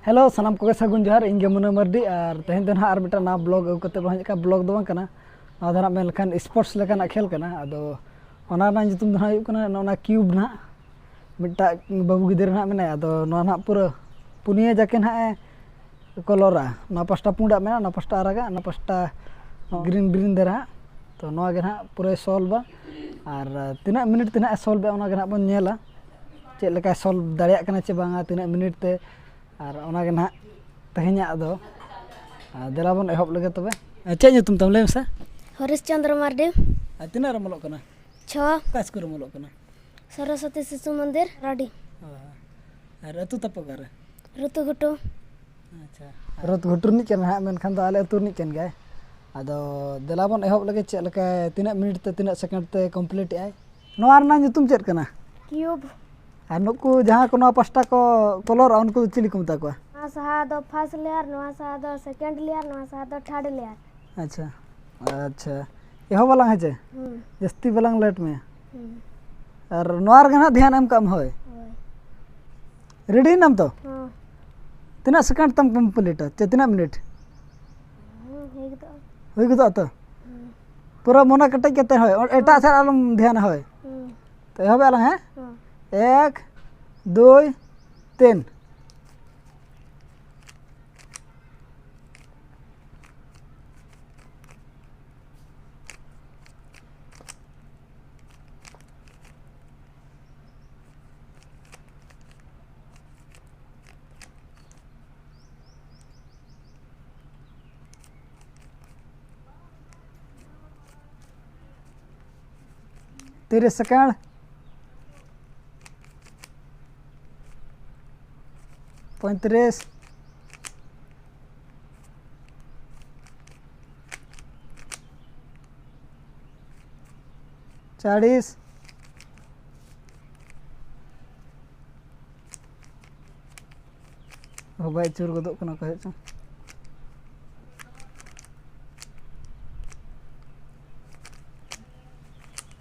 Hello सानाम को सगुन जोहार इन मुना मर्दी और तेहन दिन और मिटा ना ब्लॉग अगु कते बहन ब्लॉग दो कना ना मेन लखान स्पोर्ट्स लेकाना खेल कना अदो ओना ना जुतुम दो हायु कना ओना क्यूब ना मिटा बाबू गिदर ना मेना अदो नो ना पूरा पुनिया जाके ना कलरा ना पास्टा पुंडा मेना ना पास्टा आरागा ना पास्टा ग्रीन ग्रीन देरा तो नो गे ना पूरा सॉल्व और तिना मिनट तिना सॉल्व ओना गे ना बन नेला चेक लेका सॉल्व दाड़िया कना चे बांगा तिना मिनट ते और ओना गे ना तेहना दो देला बन एहब लगे तबे चे तुम तम ले से हरीश चंद्र मार्डी तिना रे मलो कना 6 का स्कूल मलो कना सरस्वती शिशु मंदिर राडी और अतु तपगार ऋतु घुटू अच्छा ऋतु घुटू नि केन हा मेन खान दो आले अतु नि केन गाय आदो देला बन एहब लगे चे लेका तिना मिनट ते तिना सेकंड ते कंप्लीट आय नोआर ना तुम चेक कना क्यूब और नुकु जहाँ को पास्टा को कलर उनको चिली को मता को सहा दो फर्स्ट लेयर नवा सहा दो सेकंड लेयर नवा सहा दो थर्ड लेयर अच्छा अच्छा यहो वाला है जे जस्ती वाला लेट में और नोआर गना ध्यान हम कम होय रेडी नम तो तना सेकंड तम कंप्लीट चे तना मिनट होय गदो तो पूरा मोना कटे केते होय और एटा सर आलम ध्यान होय तो यहो वाला है 1 2 3 30 सेकंड 35 40 भाई चूर गदो कना कहे छ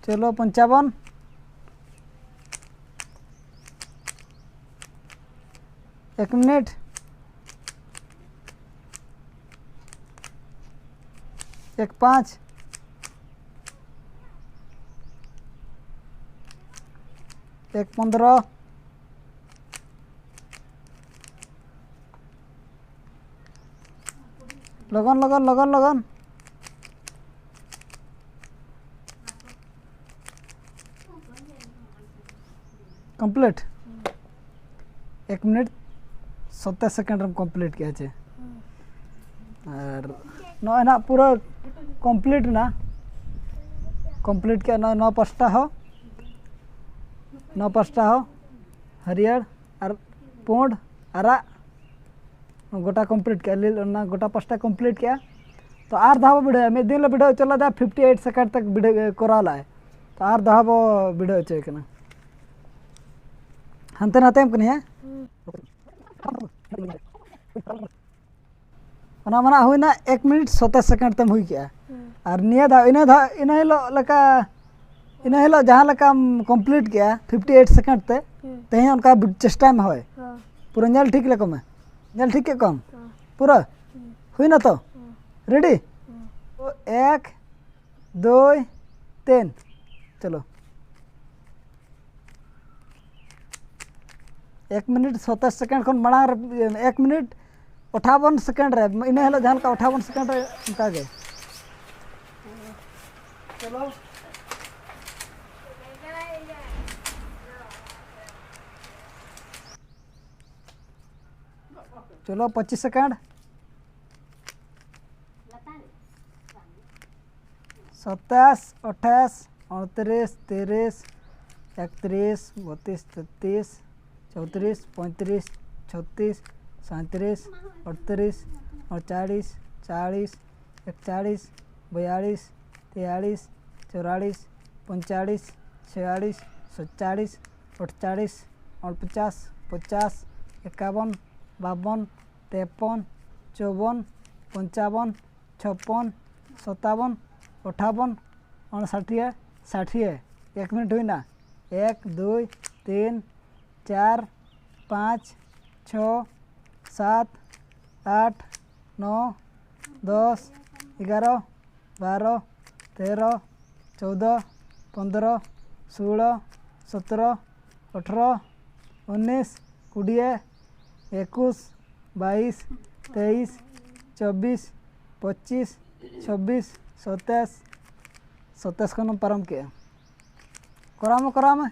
चलो 55 1 मिनट 1 5 1 15 लगन लगन लगन लगन कंप्लीट 1 मिनट 70 सेकंड में कंप्लीट किया छे और नो ना पूरा कंप्लीट ना कंप्लीट किया ना पास्टा हो हरियर और पोंड आरा गोटा कंप्लीट किया ना गोटा पास्टा कंप्लीट किया तो आर धाव वीडियो में दिन वीडियो चला था 58 सेकंड तक वीडियो कोराला है तो आर धाव वीडियो चे कना हंते नाते कनी है ओना मना होइना 1 मिनट 70 सेकंड तम हुई क्या और निया धा इना हिलो लका इना हिलो जहां लका कंप्लीट किया 58 सेकंड ते तेहे उनका चेष्टा में होय पूरा नेल ठीक लेको में नेल ठीक के कम पूरा हुई ना तो रेडी 1 2 3 चलो 1 मिनट 70 सेकंड खन मांग 1 मिनट 58 सेकंड रे इना हेलो जहां का 58 सेकंड रे उनका गे चलो चलो 25 सेकंड 27 28 29 30 31 32 33 34 35 36 37 38 39 40 41 42 43 44 45 46 47 48 49 50 51 52 53 54 55 56 57 58 59 60 1 मिनट हुई ना 1 2 3 4 5 6 7 8 9 10 11 12 13 14 15 16 17 18 19 20 21 22 23 24 25 26 27 27 खन पारम के कराव में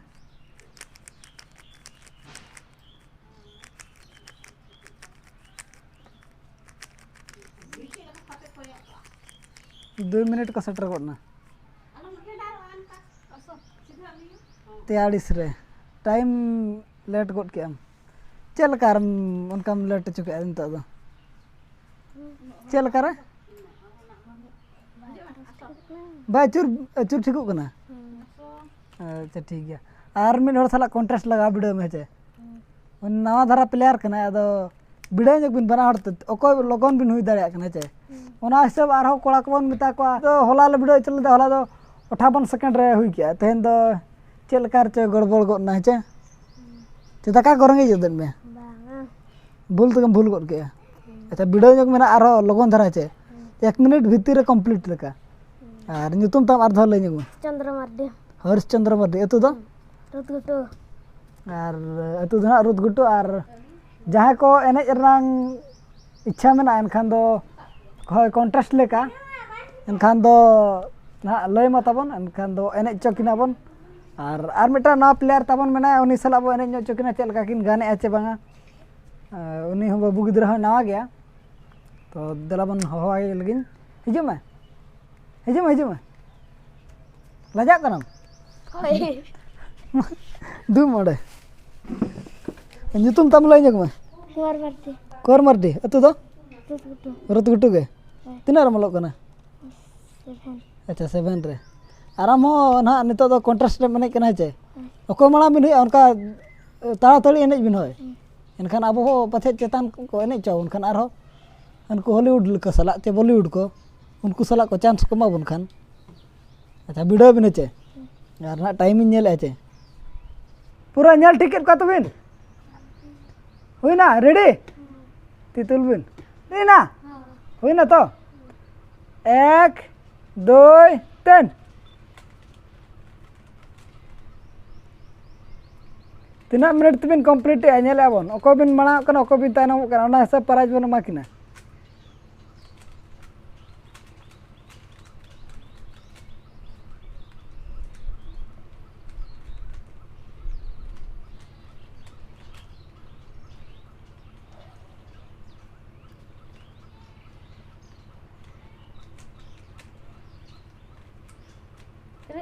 2 मिनट को सेटर करना 43 रे टाइम लेट गड के चल कार उनका लेट चुके नित दो चल कार बाय चुर ठीक करना अच्छा ठीक है और मिड हर साला कॉन्ट्रास्ट लगा वीडियो में चे नवा धारा प्लेयर कना अदो वीडियो जब बिन बना हरत ओको लगन बिन हुई दाड़े कना चे ओना हिसाब आरो कोड़ा को बन मेता को तो होला ले वीडियो चल होला दो 58 सेकंड रे हुई गया तेन दो चल कार चे गड़बड़ गो ना चे ते दाका करंगे जदन में भूल तो भूल गड के अच्छा वीडियो जब मेना आरो लगन धारा चे 1 मिनट भीतर रे कंप्लीट लका और ᱧᱩᱛᱩᱢ ताम आर धर ले ᱧᱩ चंद्र मार्डी हरिश्चंद्र मार्डी एतु दो रुदगुटू और एतु दो ना रुदगुटू और जहाँ को एनेज रंग इच्छा में एनखान दो कॉन्ट्रास्ट लेका एनखान दो ना लय मा ताबन एनखान दो एनेज चकिना बन और मिटा नवा प्लेयर ताबन मेना उनी सला बो एनेज चकिना चल का किन गाने आचे बांगा उनी हम बाबू गिद्रा ह नवा गया तो दलाबन हवाई लगिन हिजु में लजा करम दू मोड़े ᱧᱩᱛᱩᱢ ताम लय जग में कुमार मार्डी कोर मार्डी अतु दो रुदगुटू रुतगुटू के तीना रमलो कना 7 अच्छा 7 रे आराम हो ना नितो दो कॉन्ट्रास्ट में कना चे ओको माला बिन हुई उनका ताड़ा तड़ी एनेज बिन होय एनखान अब हो पथे चेतान को एनेज चाव उनखान आरो उनको हॉलीवुड का सला चे बॉलीवुड को उनको सला को चांस को माबुन खान अच्छा वीडियो बिन चे यार ना टाइम इन नेल चे पूरा नेल टिकट का तो बिन हुई ना रेडी तितुल बिन नहीं ना हुई ना तो 1 2 3 तीना मिनट तबिन कंप्लीट नेल आबन ओको बिन माना कना ओको बिन तायनम कना ओना हिसाब प्राइज बन माकिना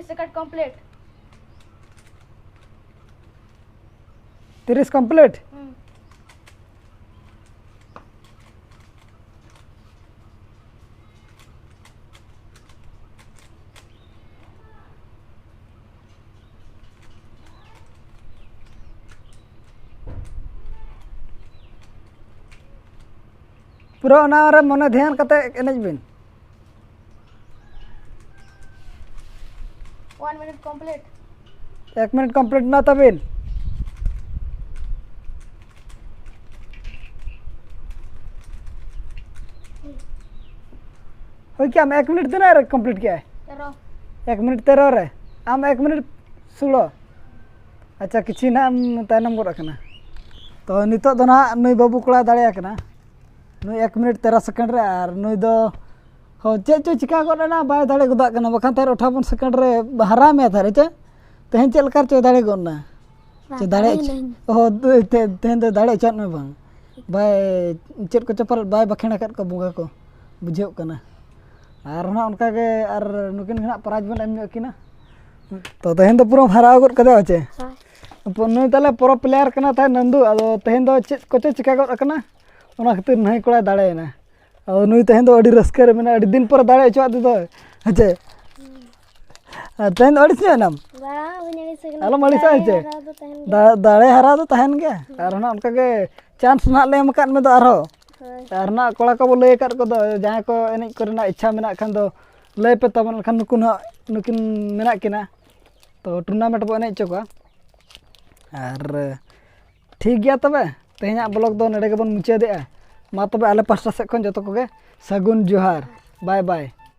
सेकंड कंप्लीट 30 कंप्लीट पूरा मन ध्यान करते एनेज बिन 1 मिनट कंप्लीट 1 मिनट कंप्लीट ना तबिन हो क्या हम 1 मिनट देना कंप्लीट किया है 1 मिनट 13 रे आम 1 मिनट 16 अच्छा किसी ना तायनम गो रखना तो नितो दो ना नई बाबू कोड़ा दाड़िया कना नई 1 मिनट 13 सेकंड रे और नई दो हो चे चो चिका गो ना बाय दाड़े गोदा कना बखान तार 58 सेकंड रे हरा में थारे चे तेहन चल कर चो दाड़े गोना चे दाड़े हो तेहन दो दाड़े चन में बांग बाय चेट को चपल बाय बखेना कर को बुगा को बुझेव कना और ना उनका के और नुकिन ना प्राइज बन एम किना तो तेहन दो पूरा हरा गो कदे आचे नई ताले प्रो प्लेयर कना था नंदू अदो तेहन दो चेट को चिका गो कना ओना खातिर नहीं कोड़ा दाड़े ना और नुई तेहन दो अड़ी रस्के रे मेना अड़ी दिन पर दाड़े चो दो अच्छे तेहन अड़ी से नाम बा उनी से आलो मड़ी से अच्छे दाड़े हरा तो तहन के और ना उनका के चांस ना ले एम कान में दो आरो और ना कोड़ा को लय कर को दो जहां को एनेज करना इच्छा मेना खान दो लय पे तबन खान नुकिन मेना किना तो टूर्नामेंट बो एनेज चो और ठीक गया तबे तेहना ब्लॉग दो नेड़े गेबन मुचादेआ मा तबे आले पास्टा से खन जतो कोगे सगुन जोहार बाय बाय।